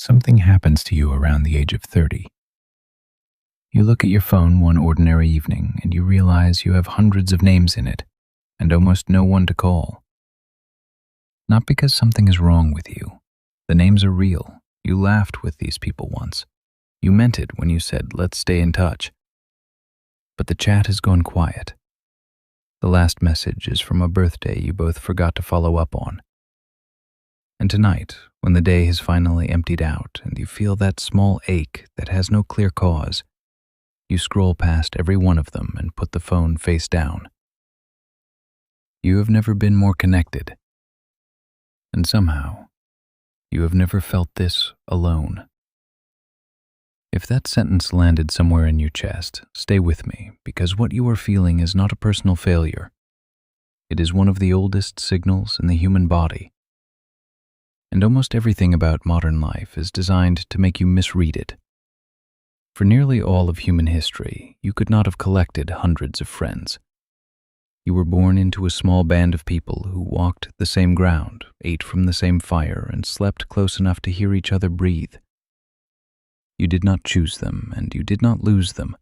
Something happens to you around the age of 30. You look at your phone one ordinary evening and you realize you have hundreds of names in it and almost no one to call. Not because something is wrong with you. The names are real. You laughed with these people once. You meant it when you said, "Let's stay in touch." But the chat has gone quiet. The last message is from a birthday you both forgot to follow up on. And tonight, when the day has finally emptied out and you feel that small ache that has no clear cause, you scroll past every one of them and put the phone face down. You have never been more connected. And somehow, you have never felt this alone. If that sentence landed somewhere in your chest, stay with me, because what you are feeling is not a personal failure. It is one of the oldest signals in the human body. And almost everything about modern life is designed to make you misread it. For nearly all of human history, you could not have collected hundreds of friends. You were born into a small band of people who walked the same ground, ate from the same fire, and slept close enough to hear each other breathe. You did not choose them, and you did not lose them.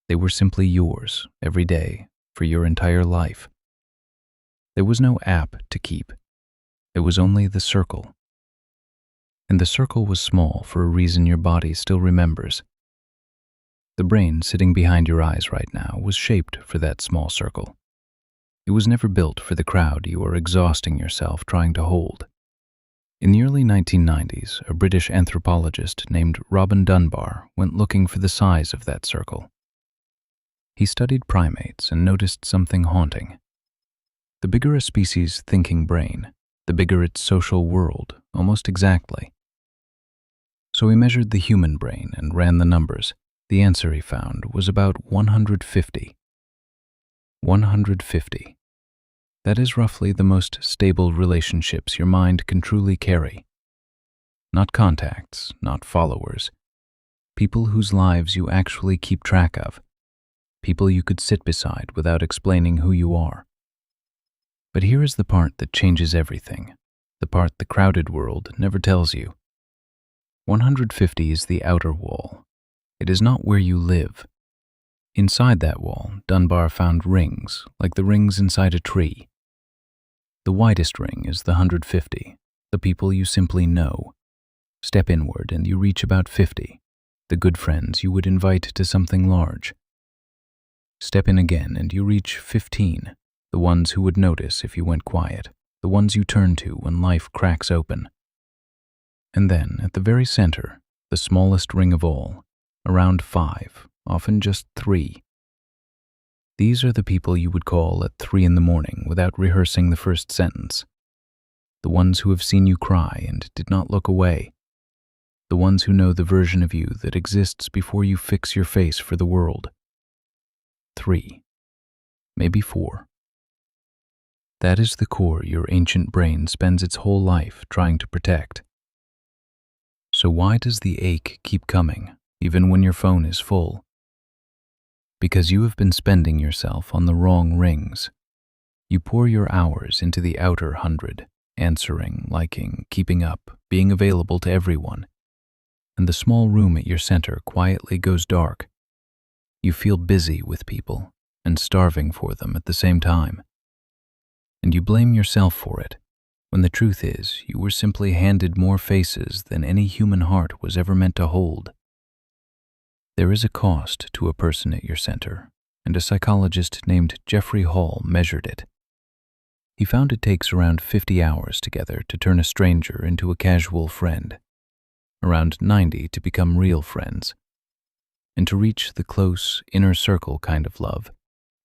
They were simply yours, every day, for your entire life. There was no app to keep. There was only the circle. And the circle was small for a reason your body still remembers. The brain sitting behind your eyes right now was shaped for that small circle. It was never built for the crowd you are exhausting yourself trying to hold. In the early 1990s, a British anthropologist named Robin Dunbar went looking for the size of that circle. He studied primates and noticed something haunting. The bigger a species' thinking brain, the bigger its social world, almost exactly. So he measured the human brain and ran the numbers. The answer he found was about 150. 150. That is roughly the most stable relationships your mind can truly carry. Not contacts, not followers. People whose lives you actually keep track of. People you could sit beside without explaining who you are. But here is the part that changes everything, the part the crowded world never tells you. 150 is the outer wall. It is not where you live. Inside that wall, Dunbar found rings, like the rings inside a tree. The widest ring is the 150, the people you simply know. Step inward and you reach about 50, the good friends you would invite to something large. Step in again and you reach 15, the ones who would notice if you went quiet, the ones you turn to when life cracks open. And then, at the very center, the smallest ring of all, around 5, often just 3. These are the people you would call at 3 in the morning without rehearsing the first sentence. The ones who have seen you cry and did not look away. The ones who know the version of you that exists before you fix your face for the world. 3, maybe 4. That is the core your ancient brain spends its whole life trying to protect. So why does the ache keep coming, even when your phone is full? Because you have been spending yourself on the wrong rings. You pour your hours into the outer 100, answering, liking, keeping up, being available to everyone. And the small room at your center quietly goes dark. You feel busy with people and starving for them at the same time. And you blame yourself for it, when the truth is you were simply handed more faces than any human heart was ever meant to hold. There is a cost to a person at your center, and a psychologist named Jeffrey Hall measured it. He found it takes around 50 hours together to turn a stranger into a casual friend, around 90 to become real friends, and to reach the close, inner circle kind of love,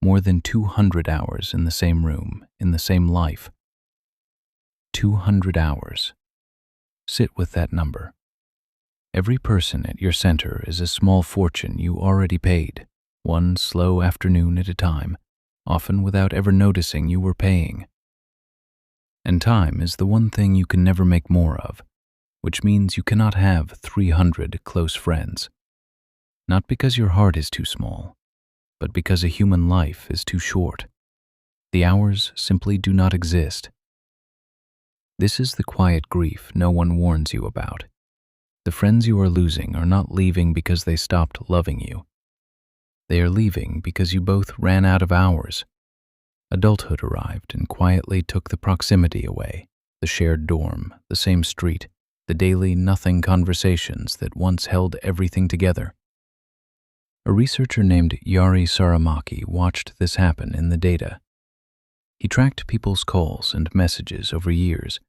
more than 200 hours in the same room, in the same life. 200 hours. Sit with that number. Every person at your center is a small fortune you already paid, one slow afternoon at a time, often without ever noticing you were paying. And time is the one thing you can never make more of, which means you cannot have 300 close friends. Not because your heart is too small, but because a human life is too short. The hours simply do not exist. This is the quiet grief no one warns you about. The friends you are losing are not leaving because they stopped loving you. They are leaving because you both ran out of hours. Adulthood arrived and quietly took the proximity away, the shared dorm, the same street, the daily nothing conversations that once held everything together. A researcher named Yari Saramaki watched this happen in the data. He tracked people's calls and messages over years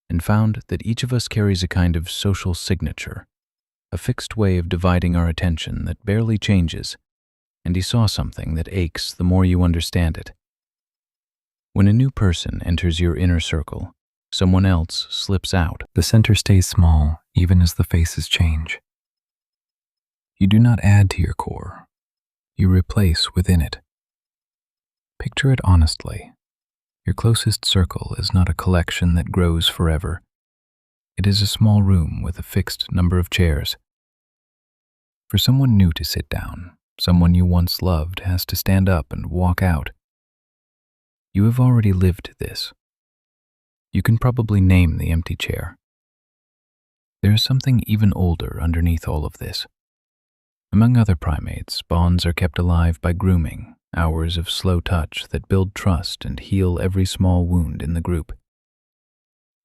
and found that each of us carries a kind of social signature, a fixed way of dividing our attention that barely changes, and he saw something that aches the more you understand it. When a new person enters your inner circle, someone else slips out. The center stays small even as the faces change. You do not add to your core, you replace within it. Picture it honestly. Your closest circle is not a collection that grows forever. It is a small room with a fixed number of chairs. For someone new to sit down, someone you once loved has to stand up and walk out. You have already lived this. You can probably name the empty chair. There is something even older underneath all of this. Among other primates, bonds are kept alive by grooming, hours of slow touch that build trust and heal every small wound in the group.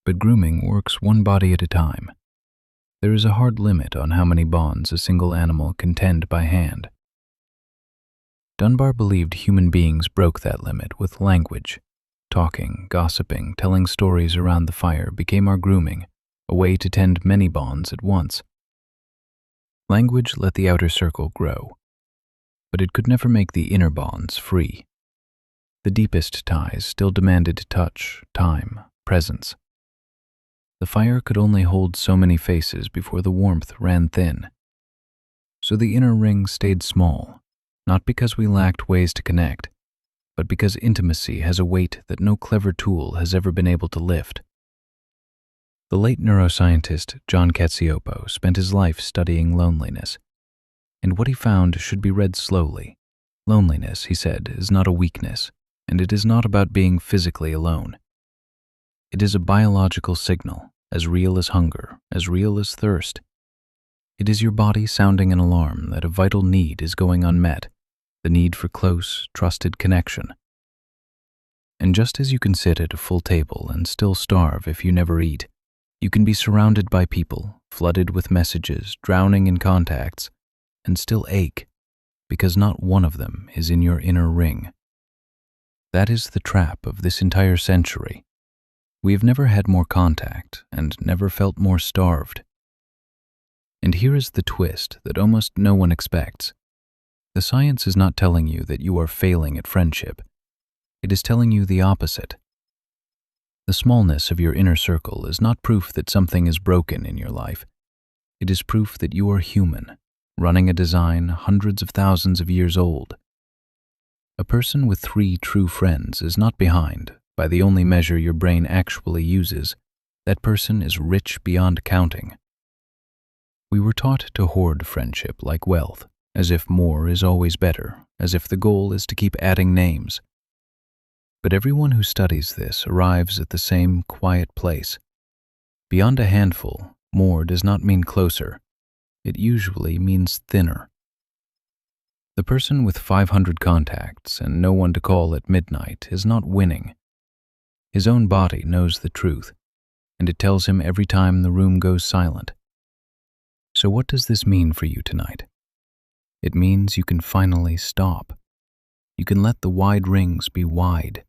But grooming works one body at a time. There is a hard limit on how many bonds a single animal can tend by hand. Dunbar believed human beings broke that limit with language. Talking, gossiping, telling stories around the fire became our grooming, a way to tend many bonds at once. Language let the outer circle grow, but it could never make the inner bonds free. The deepest ties still demanded touch, time, presence. The fire could only hold so many faces before the warmth ran thin. So the inner ring stayed small, not because we lacked ways to connect, but because intimacy has a weight that no clever tool has ever been able to lift. The late neuroscientist John Cacioppo spent his life studying loneliness, and what he found should be read slowly. Loneliness, he said, is not a weakness, and it is not about being physically alone. It is a biological signal, as real as hunger, as real as thirst. It is your body sounding an alarm that a vital need is going unmet, the need for close, trusted connection. And just as you can sit at a full table and still starve if you never eat, you can be surrounded by people, flooded with messages, drowning in contacts, and still ache, because not one of them is in your inner ring. That is the trap of this entire century. We have never had more contact and never felt more starved. And here is the twist that almost no one expects. The science is not telling you that you are failing at friendship. It is telling you the opposite. The smallness of your inner circle is not proof that something is broken in your life. It is proof that you are human, running a design hundreds of thousands of years old. A person with 3 true friends is not behind by the only measure your brain actually uses. That person is rich beyond counting. We were taught to hoard friendship like wealth, as if more is always better, as if the goal is to keep adding names. But everyone who studies this arrives at the same quiet place. Beyond a handful, more does not mean closer. It usually means thinner. The person with 500 contacts and no one to call at midnight is not winning. His own body knows the truth, and it tells him every time the room goes silent. So what does this mean for you tonight? It means you can finally stop. You can let the wide rings be wide.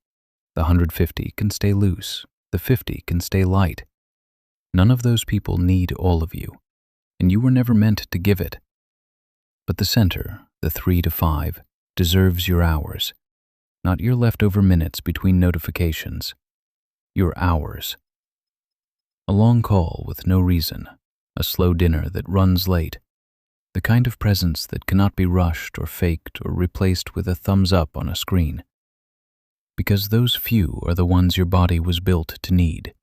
The 150 can stay loose. The 50 can stay light. None of those people need all of you, and you were never meant to give it. But the center, the 3 to 5, deserves your hours, not your leftover minutes between notifications. Your hours. A long call with no reason, a slow dinner that runs late, the kind of presence that cannot be rushed or faked or replaced with a thumbs up on a screen. Because those few are the ones your body was built to need,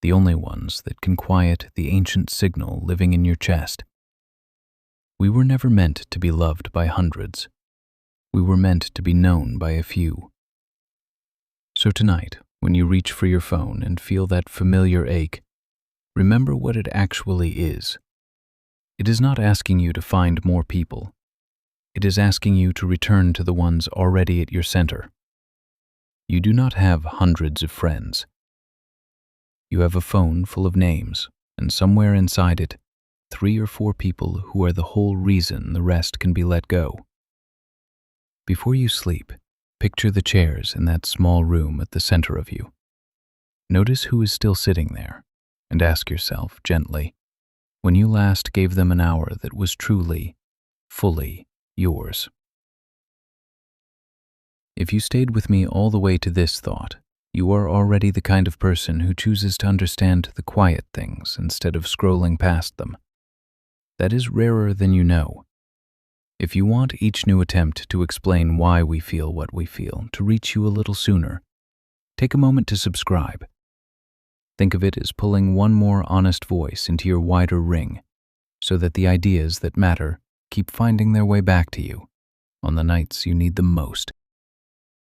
the only ones that can quiet the ancient signal living in your chest. We were never meant to be loved by hundreds. We were meant to be known by a few. So tonight, when you reach for your phone and feel that familiar ache, remember what it actually is. It is not asking you to find more people. It is asking you to return to the ones already at your center. You do not have hundreds of friends. You have a phone full of names, and somewhere inside it, 3 or 4 people who are the whole reason the rest can be let go. Before you sleep, picture the chairs in that small room at the center of you. Notice who is still sitting there, and ask yourself gently, when you last gave them an hour that was truly, fully yours. If you stayed with me all the way to this thought, you are already the kind of person who chooses to understand the quiet things instead of scrolling past them. That is rarer than you know. If you want each new attempt to explain why we feel what we feel to reach you a little sooner, take a moment to subscribe. Think of it as pulling one more honest voice into your wider ring, so that the ideas that matter keep finding their way back to you on the nights you need them most.